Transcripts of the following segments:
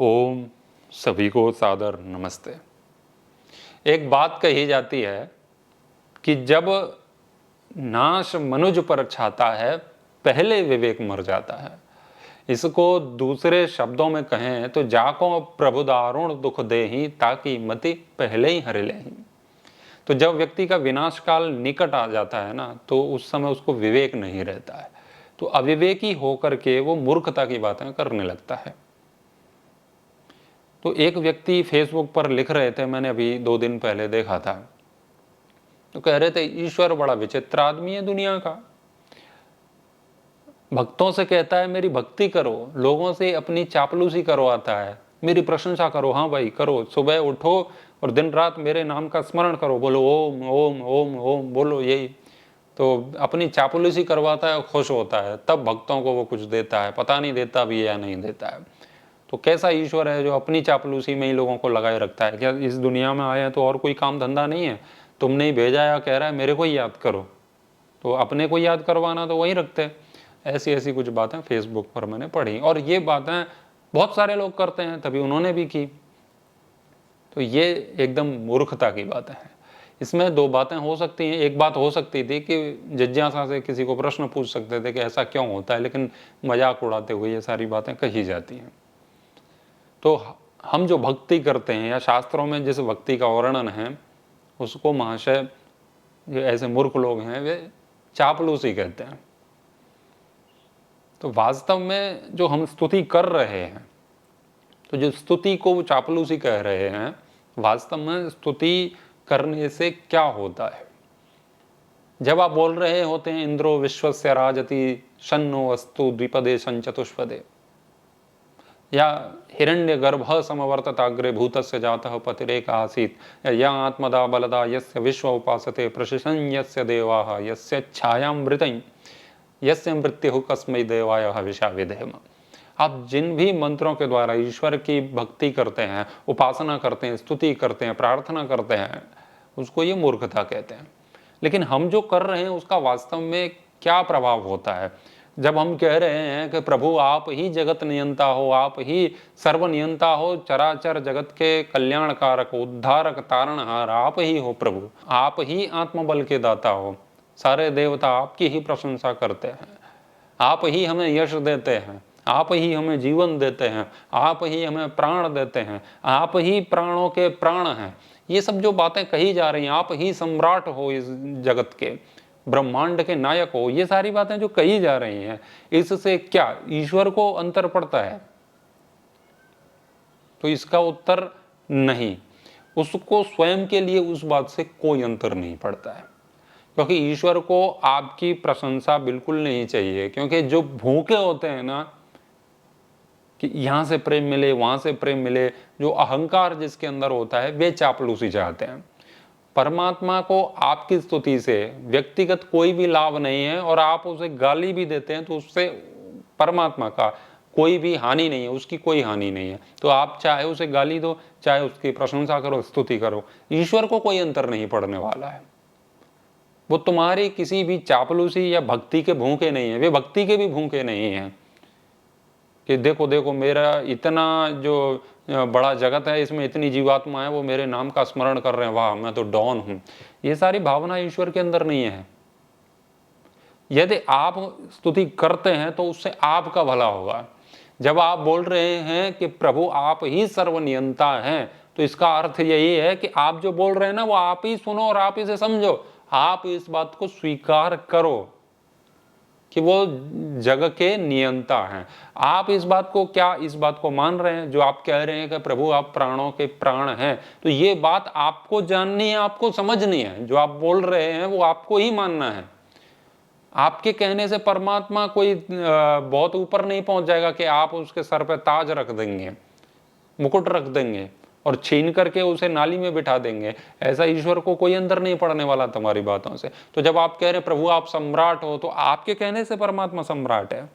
ओम सभी को सादर नमस्ते। एक बात कही जाती है कि जब नाश मनुज पर छाता है पहले विवेक मर जाता है। इसको दूसरे शब्दों में कहें तो जाको प्रभु दारुण दुख देहि ताकि मति पहले ही हर लेहि। तो जब व्यक्ति का विनाश काल निकट आ जाता है ना, तो उस समय उसको विवेक नहीं रहता है, तो अविवेकी होकर के वो मूर्खता की बातें करने लगता है। तो एक व्यक्ति फेसबुक पर लिख रहे थे, मैंने अभी 2 दिन पहले देखा था, तो कह रहे थे ईश्वर बड़ा विचित्र आदमी है दुनिया का। भक्तों से कहता है मेरी भक्ति करो, लोगों से अपनी चापलूसी करवाता है, मेरी प्रशंसा करो, हाँ भाई करो, सुबह उठो और दिन रात मेरे नाम का स्मरण करो, बोलो ओम ओम ओम ओम बोलो, यही तो अपनी चापलूसी करवाता है, खुश होता है, तब भक्तों को वो कुछ देता है, पता नहीं देता भी है या नहीं देता है। तो कैसा ईश्वर है जो अपनी चापलूसी में ही लोगों को लगाए रखता है? क्या इस दुनिया में आए हैं तो और कोई काम धंधा नहीं है? तुमने ही भेजा या कह रहा है मेरे को ही याद करो, तो अपने को याद करवाना तो वही रखते। ऐसी ऐसी कुछ बातें फेसबुक पर मैंने पढ़ी, और ये बातें बहुत सारे लोग करते हैं, तभी उन्होंने भी की। तो ये एकदम मूर्खता की बातें हैं। इसमें 2 बातें हो सकती हैं। एक बात हो सकती थी कि जिज्ञासा से किसी को प्रश्न पूछ सकते थे कि ऐसा क्यों होता है, लेकिन मजाक उड़ाते हुए ये सारी बातें कही जाती हैं। तो हम जो भक्ति करते हैं या शास्त्रों में जिस भक्ति का वर्णन है उसको महाशय जो ऐसे मूर्ख लोग हैं वे चापलूसी कहते हैं। तो वास्तव में जो हम स्तुति कर रहे हैं, तो जो स्तुति को वो चापलूसी कह रहे हैं, वास्तव में स्तुति करने से क्या होता है? जब आप बोल रहे होते हैं इंद्रो विश्वस्य राजति शन्नो अस्तु द्विपदे संचतुष्पदे, या हिरण्य गर्भ समवर्तताग्रे भूतस्य जातः पतिरेक आसीत, या आत्मदा बलदा यस्य विश्व उपासते प्रशिशं यस्य देवाः यस्य छायामृतं यस्य मृत्युः कस्मै देवाय हविषा विधेम। आप जिन भी मंत्रों के द्वारा ईश्वर की भक्ति करते हैं, उपासना करते हैं, स्तुति करते हैं, प्रार्थना करते हैं, उसको ये मूर्खता कहते हैं। लेकिन हम जो कर रहे हैं उसका वास्तव में क्या प्रभाव होता है? जब हम कह रहे हैं कि प्रभु आप ही जगत नियंता हो, आप ही सर्वनियंता हो, चराचर जगत के कल्याणकारक, उद्धारक, तारणहार आप ही हो प्रभु, आप ही आत्मबल के दाता हो, सारे देवता आपकी ही प्रशंसा करते हैं, आप ही हमें यश देते हैं, आप ही हमें जीवन देते हैं, आप ही हमें प्राण देते हैं, आप ही प्राणों के प्राण हैं। ये सब जो बातें कही जा रही हैं, आप ही सम्राट हो इस जगत के, ब्रह्मांड के नायक हो, ये सारी बातें जो कही जा रही हैं, इससे क्या ईश्वर को अंतर पड़ता है? तो इसका उत्तर नहीं। उसको स्वयं के लिए उस बात से कोई अंतर नहीं पड़ता है, क्योंकि ईश्वर को आपकी प्रशंसा बिल्कुल नहीं चाहिए। क्योंकि जो भूखे होते हैं ना कि यहां से प्रेम मिले, वहां से प्रेम मिले, जो अहंकार जिसके अंदर होता है, वे चापलूसी चाहते हैं। परमात्मा को आपकी स्तुति से व्यक्तिगत कोई भी लाभ नहीं है, और आप उसे गाली भी देते हैं तो उससे परमात्मा का कोई भी हानि नहीं है, उसकी कोई हानि नहीं है। तो आप चाहे उसे गाली दो, चाहे उसकी प्रशंसा करो, स्तुति करो, ईश्वर को कोई अंतर नहीं पड़ने वाला है। वो तुम्हारी किसी भी चापलूसी या भक्ति के भूखे नहीं है, वे भक्ति के भी भूखे नहीं हैं कि देखो देखो मेरा इतना जो बड़ा जगत है, इसमें इतनी जीवात्मा है, वो मेरे नाम का स्मरण कर रहे हैं, वाह मैं तो डॉन हूं। ये सारी भावना ईश्वर के अंदर नहीं है। यदि आप स्तुति करते हैं तो उससे आपका भला होगा। जब आप बोल रहे हैं कि प्रभु आप ही सर्वनियंता हैं, तो इसका अर्थ यही है कि आप जो बोल रहे हैं ना, वो आप ही सुनो और आप इसे समझो, आप इस बात को स्वीकार करो कि वो जग के नियंता हैं। आप इस बात को मान रहे हैं? जो आप कह रहे हैं कि प्रभु आप प्राणों के प्राण हैं, तो ये बात आपको जाननी है, आपको समझनी है। जो आप बोल रहे हैं वो आपको ही मानना है। आपके कहने से परमात्मा कोई बहुत ऊपर नहीं पहुंच जाएगा कि आप उसके सर पे ताज रख देंगे, मुकुट रख देंगे और छीन करके उसे नाली में बिठा देंगे। ऐसा ईश्वर को कोई अंदर नहीं पड़ने वाला तुम्हारी बातों से। तो जब आप कह रहे प्रभु आप सम्राट हो, तो आपके कहने से परमात्मा सम्राट है।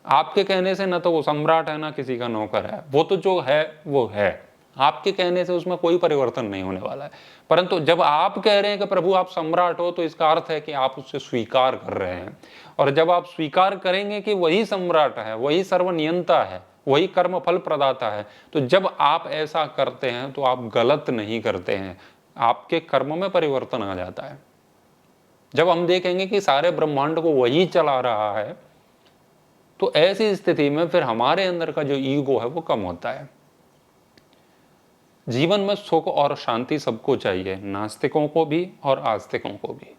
आपके कहने से न तो वो सम्राट है, ना किसी का नौकर है। वो तो जो है वो है, आपके कहने से उसमें कोई परिवर्तन नहीं होने वाला है। परंतु जब आप कह रहे हैं कि प्रभु आप सम्राट हो, तो इसका अर्थ है कि आप उससे स्वीकार कर रहे हैं। और जब आप स्वीकार करेंगे कि वही सम्राट है, वही सर्वनियंता है, वही कर्म फल प्रदाता है। तो जब आप ऐसा करते हैं तो आप गलत नहीं करते हैं, आपके कर्म में परिवर्तन आ जाता है। जब हम देखेंगे कि सारे ब्रह्मांड को वही चला रहा है, तो ऐसी स्थिति में फिर हमारे अंदर का जो ईगो है वो कम होता है। जीवन में सुख और शांति सबको चाहिए, नास्तिकों को भी और आस्तिकों को भी।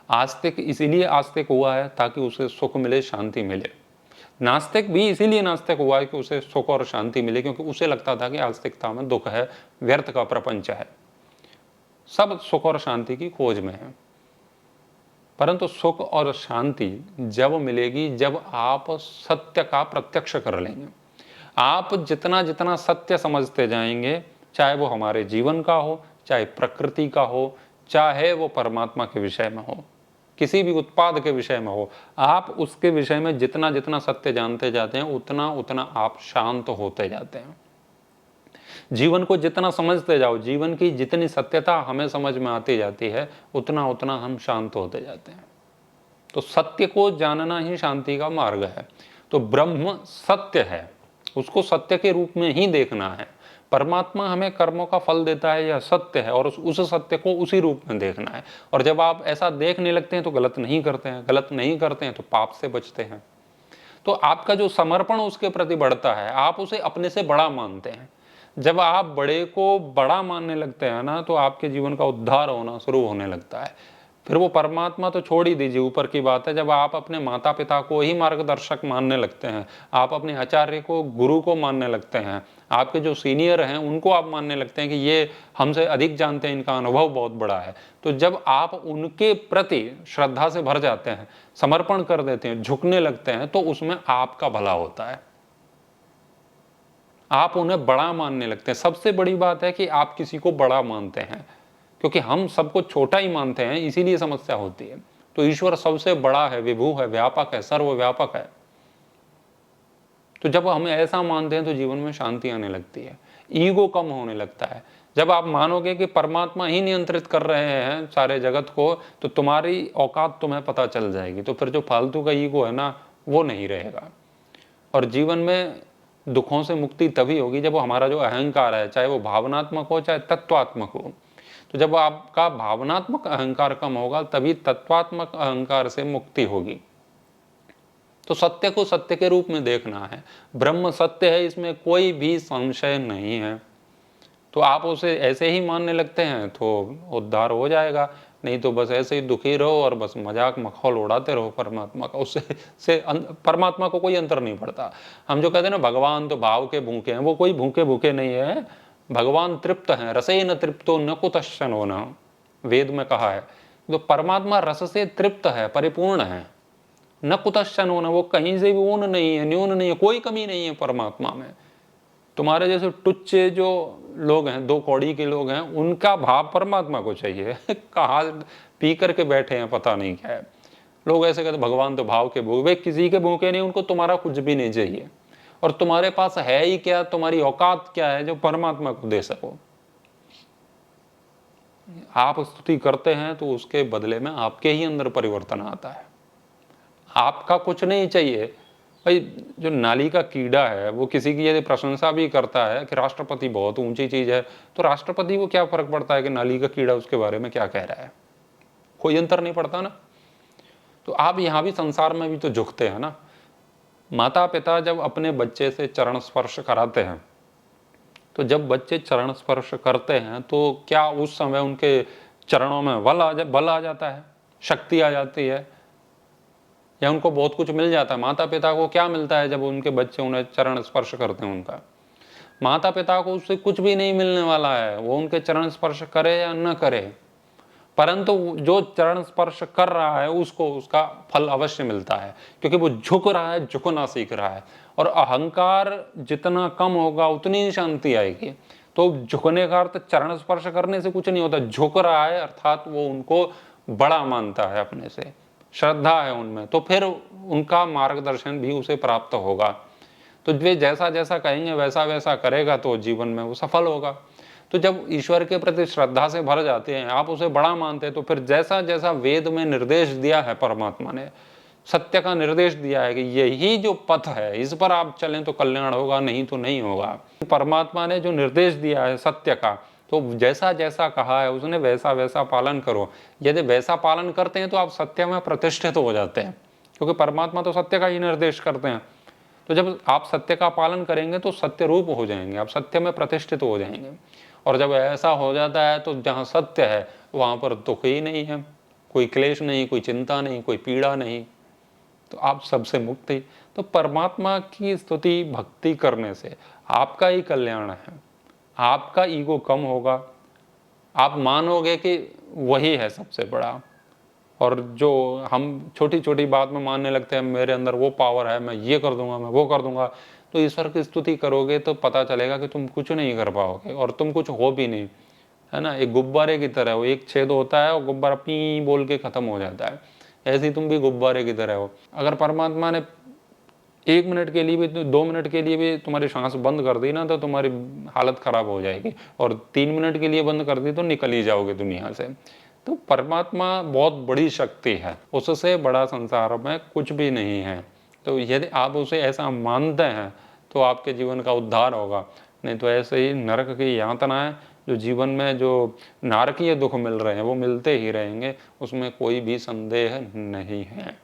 आस्तिक इसीलिए आस्तिक हुआ है ताकि उसे सुख मिले, शांति मिले। नास्तिक भी इसीलिए नास्तिक हुआ है कि उसे सुख और शांति मिले, क्योंकि उसे लगता था कि आस्तिकता में दुख है, व्यर्थ का प्रपंच है, सब सुख और शांति की खोज में है। परंतु सुख और शांति जब मिलेगी जब आप सत्य का प्रत्यक्ष कर लेंगे। आप जितना जितना सत्य समझते जाएंगे, चाहे वो हमारे जीवन का हो, चाहे प्रकृति का हो, चाहे वो परमात्मा के विषय में हो, किसी भी उत्पाद के विषय में हो, आप उसके विषय में जितना जितना सत्य जानते जाते हैं उतना उतना आप शांत होते जाते हैं। जीवन को जितना समझते जाओ, जीवन की जितनी सत्यता हमें समझ में आती जाती है, उतना उतना हम शांत होते जाते हैं। तो सत्य को जानना ही शांति का मार्ग है। तो ब्रह्म सत्य है, उसको सत्य के रूप में ही देखना है। परमात्मा हमें कर्मों का फल देता है, यह सत्य है, और उस सत्य को उसी रूप में देखना है। और जब आप ऐसा देखने लगते हैं तो गलत नहीं करते हैं, गलत नहीं करते हैं तो पाप से बचते हैं। तो आपका जो समर्पण उसके प्रति बढ़ता है, आप उसे अपने से बड़ा मानते हैं। जब आप बड़े को बड़ा मानने लगते हैं ना, तो आपके जीवन का उद्धार होना शुरू होने लगता है। फिर वो परमात्मा तो छोड़ ही दीजिए, ऊपर की बात है, जब आप अपने माता पिता को ही मार्गदर्शक मानने लगते हैं, आप अपने आचार्य को, गुरु को मानने लगते हैं, आपके जो सीनियर हैं उनको आप मानने लगते हैं कि ये हमसे अधिक जानते हैं, इनका अनुभव बहुत बड़ा है। तो जब आप उनके प्रति श्रद्धा से भर जाते हैं, समर्पण कर देते हैं, झुकने लगते हैं, तो उसमें आपका भला होता है। आप उन्हें बड़ा मानने लगते हैं। सबसे बड़ी बात है कि आप किसी को बड़ा मानते हैं, क्योंकि हम सबको छोटा ही मानते हैं, इसीलिए समस्या होती है। तो ईश्वर सबसे बड़ा है, विभू है, व्यापक है, सर्वव्यापक है। तो जब हम ऐसा मानते हैं तो जीवन में शांति आने लगती है, ईगो कम होने लगता है। जब आप मानोगे कि परमात्मा ही नियंत्रित कर रहे हैं सारे जगत को, तो तुम्हारी औकात तुम्हें पता चल जाएगी। तो फिर जो फालतू का ईगो है ना, वो नहीं रहेगा। और जीवन में दुखों से मुक्ति तभी होगी जब वो हमारा जो अहंकार है, चाहे वो भावनात्मक हो चाहे तत्वात्मक हो, तो जब आपका भावनात्मक अहंकार कम होगा तभी तत्वात्मक अहंकार से मुक्ति होगी। तो सत्य को सत्य के रूप में देखना है। ब्रह्म सत्य है, इसमें कोई भी संशय नहीं है। तो आप उसे ऐसे ही मानने लगते हैं तो उद्धार हो जाएगा, नहीं तो बस ऐसे ही दुखी रहो और बस मजाक मखौल उड़ाते रहो परमात्मा का। उससे परमात्मा को कोई अंतर नहीं पड़ता। हम जो कहते हैं ना भगवान तो भाव के भूखे हैं, वो कोई भूखे भूखे नहीं है। भगवान तृप्त हैं, रसे न तृप्तो न कुतश्चन होना, वेद में कहा है। तो परमात्मा रस से तृप्त है, परिपूर्ण है, न कुतश्चन होना, वो कहीं से भी ऊन नहीं है, न्यून नहीं है, कोई कमी नहीं है परमात्मा में। तुम्हारे जैसे टुच्चे जो लोग हैं, दो कौड़ी के लोग हैं, उनका भाव परमात्मा को चाहिए। कहाँ पी करके बैठे हैं, पता नहीं क्या है। लोग ऐसे कहते भगवान तो भाव के भूखे, वे किसी के भूखे नहीं, उनको तुम्हारा कुछ भी नहीं चाहिए। और तुम्हारे पास है ही क्या, तुम्हारी औकात क्या है जो परमात्मा को दे सको। आप स्तुति करते हैं तो उसके बदले में आपके ही अंदर परिवर्तन आता है। आपका कुछ नहीं चाहिए। भाई जो नाली का कीड़ा है वो किसी की यदि प्रशंसा भी करता है कि राष्ट्रपति बहुत ऊंची चीज है, तो राष्ट्रपति को क्या फर्क पड़ता है कि नाली का कीड़ा उसके बारे में क्या कह रहा है? कोई अंतर नहीं पड़ता ना। तो आप यहाँ भी संसार में भी तो झुकते हैं ना। माता पिता जब अपने बच्चे से चरण स्पर्श कराते हैं, तो जब बच्चे चरण स्पर्श करते हैं तो क्या उस समय उनके चरणों में बल आ जाता है, शक्ति आ जाती है, या उनको बहुत कुछ मिल जाता है? माता पिता को क्या मिलता है जब उनके बच्चे उन्हें चरण स्पर्श करते हैं? उनका माता पिता को उससे कुछ भी नहीं मिलने वाला है, वो उनके चरण स्पर्श करे या न करे, परंतु जो चरण स्पर्श कर रहा है उसको उसका फल अवश्य मिलता है, क्योंकि वो झुक रहा है, झुकना सीख रहा है। और अहंकार जितना कम होगा उतनी ही शांति आएगी। तो झुकने का अर्थ चरण स्पर्श करने से कुछ नहीं होता, झुक रहा है अर्थात वो उनको बड़ा मानता है, अपने से श्रद्धा है उनमें, तो फिर उनका मार्गदर्शन भी उसे प्राप्त होगा। तो वे जैसा जैसा कहेंगे वैसा वैसा करेगा तो जीवन में वो सफल होगा। तो जब ईश्वर के प्रति श्रद्धा से भर जाते हैं, आप उसे बड़ा मानते हैं, तो फिर जैसा जैसा वेद में निर्देश दिया है परमात्मा ने सत्य का निर्देश दिया है कि यही जो पथ है इस पर आप चलें तो कल्याण होगा, नहीं तो नहीं होगा। परमात्मा ने जो निर्देश दिया है सत्य का, तो जैसा जैसा कहा है उसने वैसा वैसा पालन करो। यदि वैसा पालन करते हैं तो आप सत्य में प्रतिष्ठित हो जाते हैं, क्योंकि परमात्मा तो सत्य का ही निर्देश करते हैं। तो जब आप सत्य का पालन करेंगे तो सत्य रूप हो जाएंगे, आप सत्य में प्रतिष्ठित हो जाएंगे। और जब ऐसा हो जाता है तो जहाँ सत्य है वहाँ पर दुख ही नहीं है, कोई क्लेश नहीं, कोई चिंता नहीं, कोई पीड़ा नहीं, तो आप सबसे मुक्त ही। तो परमात्मा की स्तुति भक्ति करने से आपका ही कल्याण है, आपका ईगो कम होगा, आप मानोगे कि वही है सबसे बड़ा। और जो हम छोटी छोटी बात में मानने लगते हैं मेरे अंदर वो पावर है, मैं ये कर दूंगा, मैं वो कर दूंगा, तो ईश्वर की स्तुति करोगे तो पता चलेगा कि तुम कुछ नहीं कर पाओगे और तुम कुछ हो भी नहीं, है ना। एक गुब्बारे की तरह हो, एक छेद होता है और गुब्बारा पी बोल के खत्म हो जाता है, ऐसे ही तुम भी गुब्बारे की तरह हो। अगर परमात्मा ने 1 मिनट के लिए भी, 2 मिनट के लिए भी तुम्हारी सांस बंद कर दी ना तो तुम्हारी हालत खराब हो जाएगी, और 3 मिनट के लिए बंद कर दी तो निकल ही जाओगे दुनिया से। तो परमात्मा बहुत बड़ी शक्ति है, उससे बड़ा संसार में कुछ भी नहीं है। तो यदि आप उसे ऐसा मानते हैं तो आपके जीवन का उद्धार होगा, नहीं तो ऐसे ही नरक की यातना है। जो जीवन में जो नारकीय दुख मिल रहे हैं वो मिलते ही रहेंगे, उसमें कोई भी संदेह नहीं है।